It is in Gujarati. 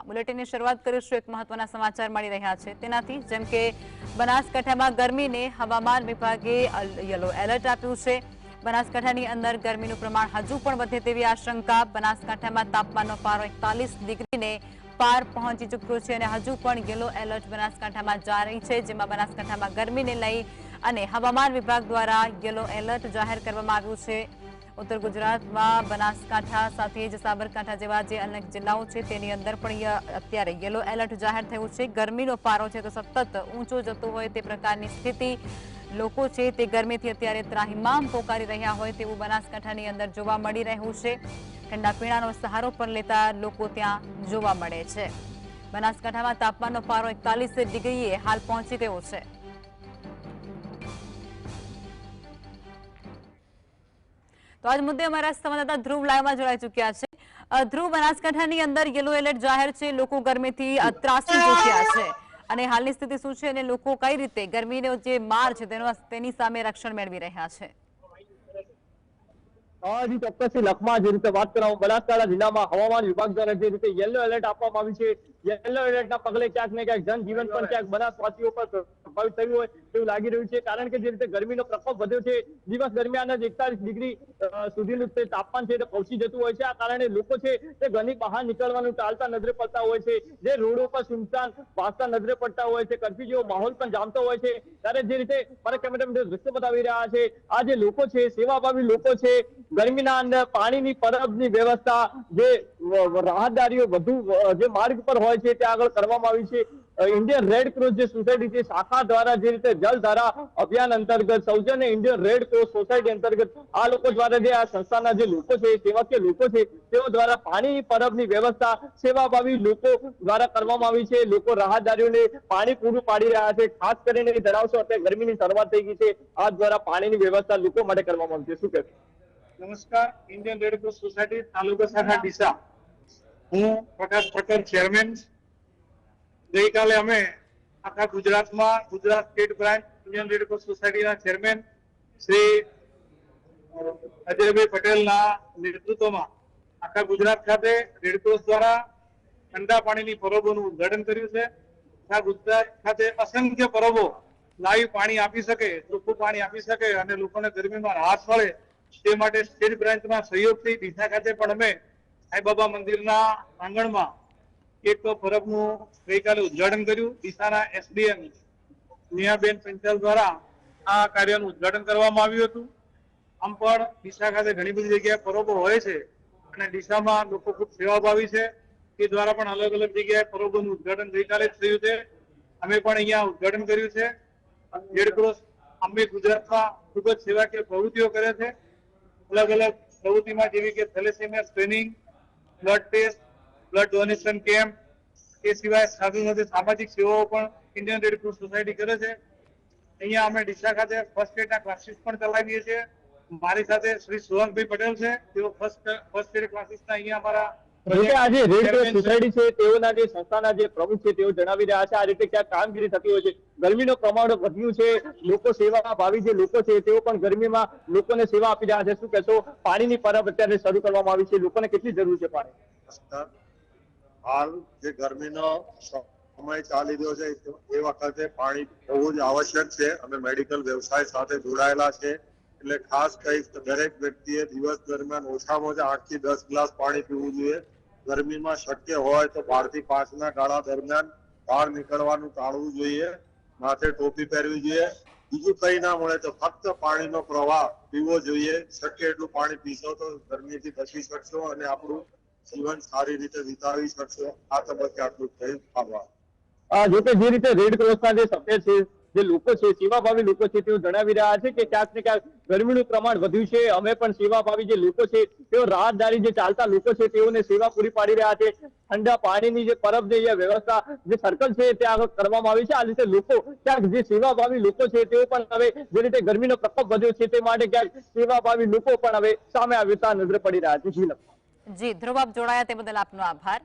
બુલેટિનની શરૂઆત કરીશું એક મહત્વના સમાચાર મળી રહ્યા છે તેનાથી, જેમ કે બનાસકાંઠામાં ગરમીને હવામાન વિભાગે યલો એલર્ટ આપ્યું છે। બનાસકાંઠાની અંદર ગરમીનું પ્રમાણ હજુ પણ વધે તેવી આશંકા। બનાસકાંઠામાં તાપમાનનો પારો 41 ડિગ્રીને પાર પહોંચી ચૂક્યો છે અને હજુ પણ યલો એલર્ટ બનાસકાંઠામાં જારી છે, જેમાં બનાસકાંઠામાં ગરમીને લઈ અને હવામાન વિભાગ દ્વારા યલો એલર્ટ જાહેર કરવામાં આવ્યું છે। उत्तर गुजरात में बनासकांठा साथ ज साबरकांठा जेवा जे अनेक जिल्लाओं छे तेनी अंदर पण अत्यारे येलो एलर्ट जाहिर थयुं छे। गरमीनो पारो छे तो सतत ऊंचो जतो होय ते प्रकारनी स्थिति लोको छे ते गरमीथी अत्यारे त्राहिमाम पोकारी रह्या होय तेवुं बनासकांठानी अंदर जोवा मळी रह्युं छे। ठंडा पीणानो सहारो पण लेता लोको त्यां जोवा मळे छे। बनासकांठामां तापमाननो पारो 41 डिग्रीए हाल पहोंची गयो छे। तो आज मुद्दे हमारा संवाददाता ध्रुव लाइव में जोड़ाई चुक्या है। ध्रुव, बनासकांठानी अंदर येलो एलर्ट जाहिर है, लोको गर्मीथी ત્રાસી चूक्या है અને हालनी स्थिति शुं छे અને લોકો કઈ રીતે ગરમીનો જે માર છે તેની સામે રક્ષણ મેળવી રહ્યા છે? जी ચોક્કસથી લખમાં જે રીતે વાત કરાવું, બનાસકાંઠા જિલ્લામાં હવામાન વિભાગ દ્વારા જે રીતે યેલો એલર્ટ આપવામાં આવ્યું છે, યેલો એલર્ટના પગલે ક્યાંક ને ક્યાંક જનજીવન પણ ક્યાંક બનાસવાસીઓ પર પ્રભાવિત થયું હોય તેવું લાગી રહ્યું છે। કારણ કે જે રીતે ગરમીનો પ્રકોપ વધ્યો છે, દિવસ દરમિયાન જ 41 ડિગ્રી સુધીનું તાપમાન છે તે પહોંચી જતું હોય છે। આ કારણે લોકો છે તે ઘરની બહાર નીકળવાનું ટાળતા નજરે પડતા હોય છે। જે રોડો પર સુનસાન વાસતા નજરે પડતા હોય છે, કર્ફ્યુ જેવો માહોલ પણ જામતો હોય છે। ત્યારે જે રીતે મારા કેમેરામેન દ્રશ્ય બતાવી રહ્યા છે, આ જે લોકો છે, સેવાભાવી લોકો છે, ગરમીના અંદર પાણીની પરબની વ્યવસ્થા જે રાહદારીઓ વધુ જે માર્ગ પર હોય છે ત્યાં આગળ કરવામાં આવી છે। इंडियन रेड क्रॉस જે સોસાયટી છે શાખા દ્વારા જે રીતે જલધારા અભિયાન અંતર્ગત સૌજન્ય इंडियन रेड क्रॉस સોસાયટી અંતર્ગત આ લોકો દ્વારા જે આ સંસ્થાના જે લોકો છે, સેવાકીય લોકો છે, તેઓ દ્વારા પાણીની પરબની વ્યવસ્થા સેવાભાવી લોકો દ્વારા કરવામાં આવી છે। લોકો રાહદારીઓને પાણી પૂરું પાડી રહ્યા છે। ખાસ કરીને જણાવશો, અત્યારે ગરમીની શરૂઆત થઈ ગઈ છે, આ દ્વારા પાણીની વ્યવસ્થા લોકો માટે કરવામાં આવી છે, શું કહેશો? નમસ્કાર, ઇન્ડિયન રેડ ક્રોસ સોસાયટી તાલુકા શાખા ડીસા, હું પ્રકાશ ઠક્કર, ચેરમેન। ગઈકાલે અમે આખા ગુજરાતમાં Gujarat state branch Indian red cross સોસાયટીના ચેરમેન શ્રી અજયભાઈ પટેલના નેતૃત્વમાં આખા ગુજરાત ખાતે રેડ ક્રોસ દ્વારા ઠંડા પાણીની પરબોનું ઉદ્ઘાટન કર્યું છે। આખા ગુજરાત ખાતે અસંખ્ય પરબો લાઈવ પાણી આપી શકે, ચોખ્ખું પાણી આપી શકે અને લોકોને ગરમીમાં રાહત મળે તે માટે સ્ટેટ બ્રાન્ચના સહયોગથી ડીસા ખાતે પણ અમે સાંઈબાબા મંદિરના આંગણમાં એક પરબનું ગઈકાલે ઉદ્ઘાટન કર્યું। ડીસાના એસડીએમ નિયાબેન પંચાલ દ્વારા આ કાર્યનું ઉદ્ઘાટન કરવામાં આવ્યું હતું। આમ પણ ડીસા ખાતે ઘણી બધી જગ્યાએ પરબો હોય છે અને ડીસામાં લોકો ખૂબ સેવાભાવી છે, તે દ્વારા પણ અલગ અલગ જગ્યાએ પરબોનું ઉદ્ઘાટન ગઈકાલે જ થયું છે। અમે પણ અહીંયા ઉદ્ઘાટન કર્યું છે। રેડ ક્રોસ અમે ગુજરાતમાં ખૂબ જ સેવાકીય પ્રવૃત્તિઓ કરે છે। अलग अलग प्रवृत्तिमां जेवी के thalassemia screening, blood test, blood donation camp, ए सिवाय साथे सामाजिक सेवाओं पण इंडियन रेड क्रॉस सोसायटी करे छे। अहींया अमे ડીસા खाते फर्स्ट एड ना क्लासेस पण चलावीए छीए। मारी साथे श्री सुहागभाई पटेल छे, तेओ फर्स्ट एड क्लासेस ना अहींया अमारा આજે રેડ ક્રોસ સોસાયટી છે તેઓના જે સંસ્થાના જે પ્રમુખ છે તેઓ જણાવી રહ્યા છે આ રીતે ક્યાં કામગીરી થતી હોય છે। ગરમીનો પ્રમાણ વધ્યું છે, લોકો સેવાભાવી જે લોકો છે તેઓ પણ ગરમીમાં લોકોને સેવા આપી રહ્યા છે, શું કહેશો? પાણીની પરબ અત્યારે શરૂ કરવામાં આવી છે, લોકોને કેટલી જરૂર છે પાણી? હાલ જે ગરમીનો સમય ચાલી રહ્યો છે એ વખતે પાણી બહુ જ આવશ્યક છે। અમે મેડિકલ વ્યવસાય સાથે જોડાયેલા છે એટલે ખાસ કહીશ તો દરેક વ્યક્તિએ દિવસ દરમિયાન ઓછામાં ઓછા 8 થી 10 ગ્લાસ પાણી પીવું જોઈએ। ગરમીમાં શક્ય હોય તો 12 થી 5 ના ગાળા દરમિયાન બહાર નીકળવાનું ટાળવું જોઈએ, માથે ટોપી પહેરવી જોઈએ। બીજું કઈ ના મળે તો ફક્ત પાણીનો પ્રવાહ પીવો જોઈએ। શક્ય એટલું પાણી પીશો તો ગરમીથી બચી શકશો અને આપણું જીવન સારી રીતે વિતાવી શકશો। આ તબક્કે આટલું થઈ આભાર। જોકે જે રીતે રેડ ક્રોસના જે સભ્ય છે, જે લોકો છે, સેવાભાવી લોકો છે, તેઓ જણાવી રહ્યા છે કે ક્યાંક ને ક્યાંક ગરમીનું પ્રમાણ વધ્યું છે। અમે પણ સેવાભાવી જે લોકો છે તેઓ રાહતદારી જે ચાલતા લોકો છે તેઓને સેવા પૂરી પાડી રહ્યા છે। ઠંડા પાણીની જે પરબ જે વ્યવસ્થા જે સર્કલ છે ત્યાં આગળ કરવામાં આવી છે। આ રીતે લોકો ક્યાંક જે સેવાભાવી લોકો છે તેઓ પણ હવે જે રીતે ગરમીનો પ્રકોપ વધ્યો છે તે માટે ક્યાંક સેવાભાવી લોકો પણ હવે સામે આવતા નજરે પડી રહ્યા છે। જી ધ્રુવ, આપ જોડાયા તે બદલ આપનો આભાર।